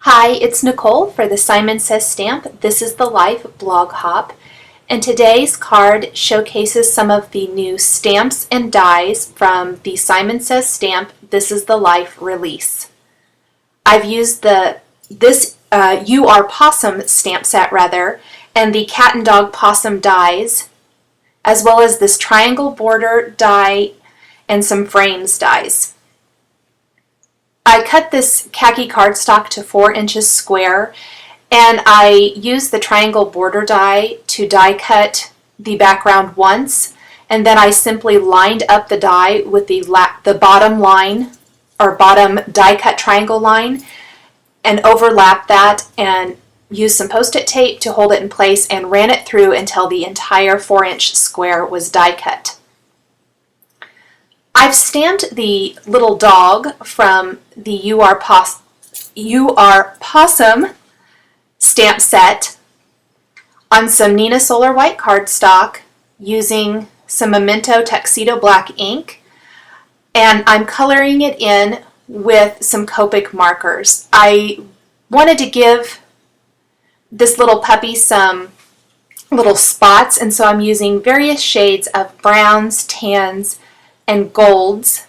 Hi, it's Nicole for the Simon Says Stamp. This is the Life blog hop, and today's card showcases some of the new stamps and dies from the Simon Says Stamp This is the Life release. I've used this Are Pawsome Stamp Set and the cat and dog possum dies, as well as this triangle border die and some frames dies. I cut this khaki cardstock to 4 inches square, and I used the triangle border die to die cut the background once, and then I simply lined up the die with the bottom line or bottom die cut triangle line and overlapped that and used some post-it tape to hold it in place and ran it through until the entire 4-inch square was die cut. I've stamped the little dog from the You Are Pawsome Stamp Set on some Nina Solar white cardstock using some Memento Tuxedo black ink, and I'm coloring it in with some Copic markers. I wanted to give this little puppy some little spots, and so I'm using various shades of browns, tans, and golds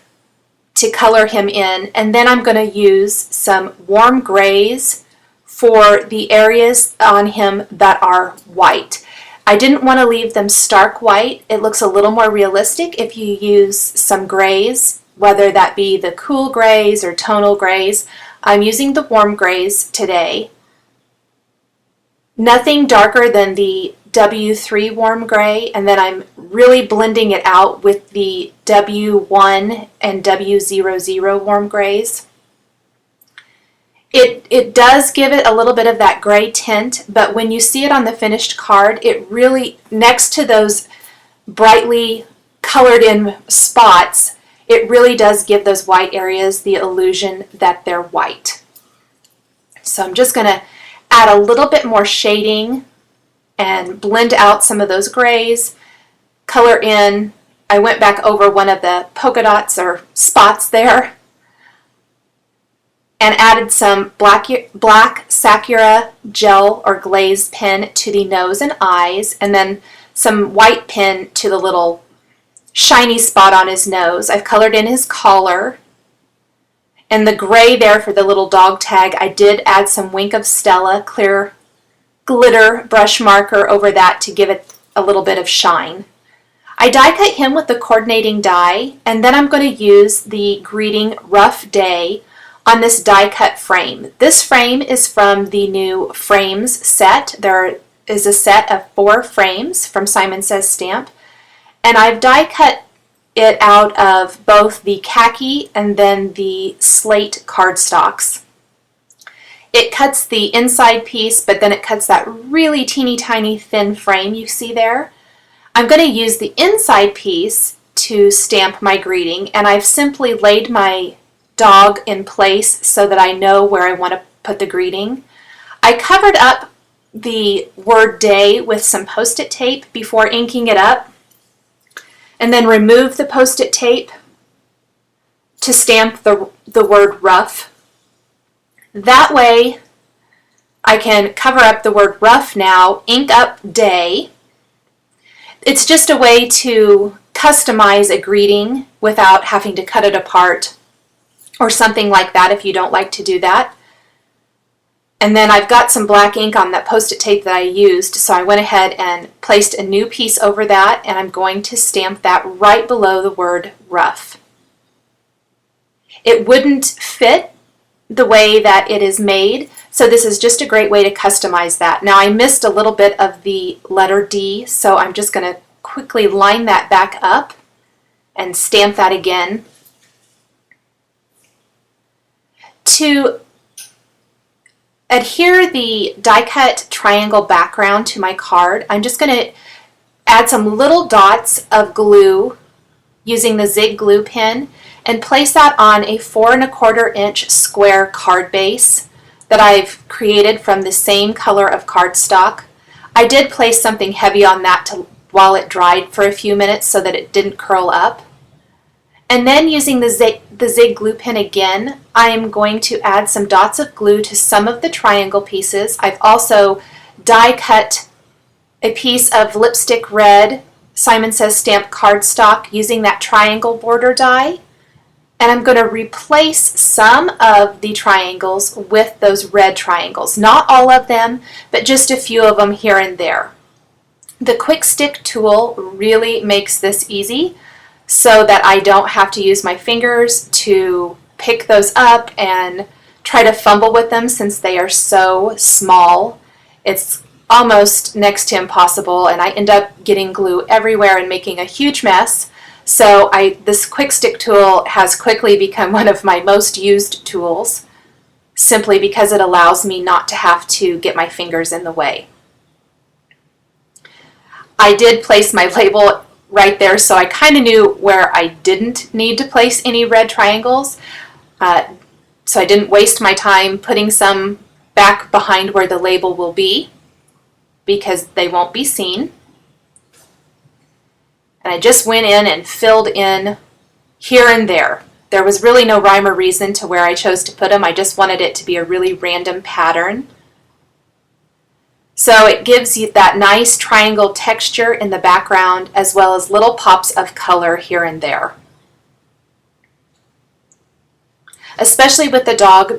to color him in, and then I'm going to use some warm grays for the areas on him that are white. I didn't want to leave them stark white. It looks a little more realistic if you use some grays, whether that be the cool grays or tonal grays. I'm using the warm grays today. Nothing darker than the W3 warm gray, and then I'm really blending it out with the W1 and W00 warm grays. It does give it a little bit of that gray tint, but when you see it on the finished card, it really, next to those brightly colored in spots, it really does give those white areas the illusion that they're white. So I'm just going to add a little bit more shading and blend out some of those grays, color in. I went back over one of the polka dots or spots there and added some black Sakura gel or glaze pen to the nose and eyes, and then some white pen to the little shiny spot on his nose. I've colored in his collar. And the gray there for the little dog tag, I did add some Wink of Stella clear glitter brush marker over that to give it a little bit of shine. I die cut him with the coordinating die, and then I'm going to use the greeting Rough Day on this die cut frame. This frame is from the new frames set. There is a set of 4 frames from Simon Says Stamp, and I've die cut it out of both the khaki and then the slate cardstocks. It cuts the inside piece, but then it cuts that really teeny tiny thin frame you see there. I'm going to use the inside piece to stamp my greeting, and I've simply laid my dog in place so that I know where I want to put the greeting. I covered up the word day with some post-it tape before inking it up, and then remove the post-it tape to stamp the word rough. That way I can cover up the word rough now, ink up day. It's just a way to customize a greeting without having to cut it apart or something like that if you don't like to do that. And then I've got some black ink on that post-it tape that I used, so I went ahead and placed a new piece over that, and I'm going to stamp that right below the word rough. It wouldn't fit the way that it is made, so this is just a great way to customize that. Now I missed a little bit of the letter D, so I'm just going to quickly line that back up and stamp that again. To adhere the die cut triangle background to my card, I'm just going to add some little dots of glue using the Zig glue pen and place that on a 4 1/4 inch square card base that I've created from the same color of cardstock. I did place something heavy on that while it dried for a few minutes so that it didn't curl up. And then using the Zig glue pen again, I'm going to add some dots of glue to some of the triangle pieces. I've also die cut a piece of lipstick red Simon Says Stamp cardstock using that triangle border die. And I'm going to replace some of the triangles with those red triangles. Not all of them, but just a few of them here and there. The Quick Stick tool really makes this easy so that I don't have to use my fingers to pick those up and try to fumble with them since they are so small. It's almost next to impossible, and I end up getting glue everywhere and making a huge mess. So this Quick Stick tool has quickly become one of my most used tools, simply because it allows me not to have to get my fingers in the way. I did place my label right there, so I kind of knew where I didn't need to place any red triangles. So I didn't waste my time putting some back behind where the label will be, because they won't be seen. And I just went in and filled in here and there. There was really no rhyme or reason to where I chose to put them. I just wanted it to be a really random pattern. So it gives you that nice triangle texture in the background, as well as little pops of color here and there. Especially with the dog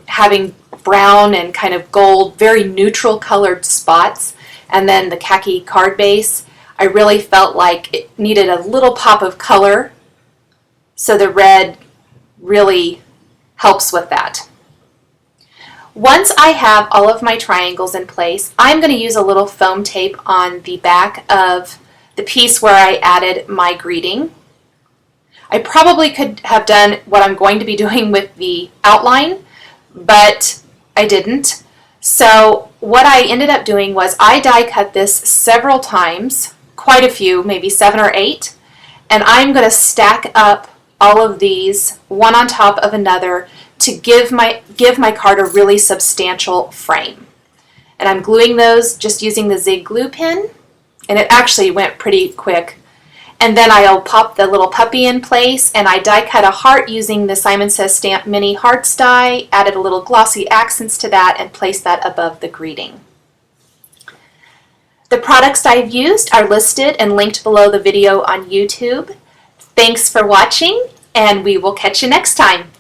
having brown and kind of gold, very neutral colored spots, and then the khaki card base, I really felt like it needed a little pop of color, so the red really helps with that. Once I have all of my triangles in place, I'm going to use a little foam tape on the back of the piece where I added my greeting. I probably could have done what I'm going to be doing with the outline, but I didn't. So what I ended up doing was I die cut this several times, quite a few, maybe 7 or 8, and I'm going to stack up all of these one on top of another to give my card a really substantial frame. And I'm gluing those just using the Zig glue pen, and it actually went pretty quick. And then I'll pop the little puppy in place, and I die cut a heart using the Simon Says Stamp Mini Hearts die, added a little glossy accents to that, and placed that above the greeting. The products I've used are listed and linked below the video on YouTube. Thanks for watching, and we will catch you next time.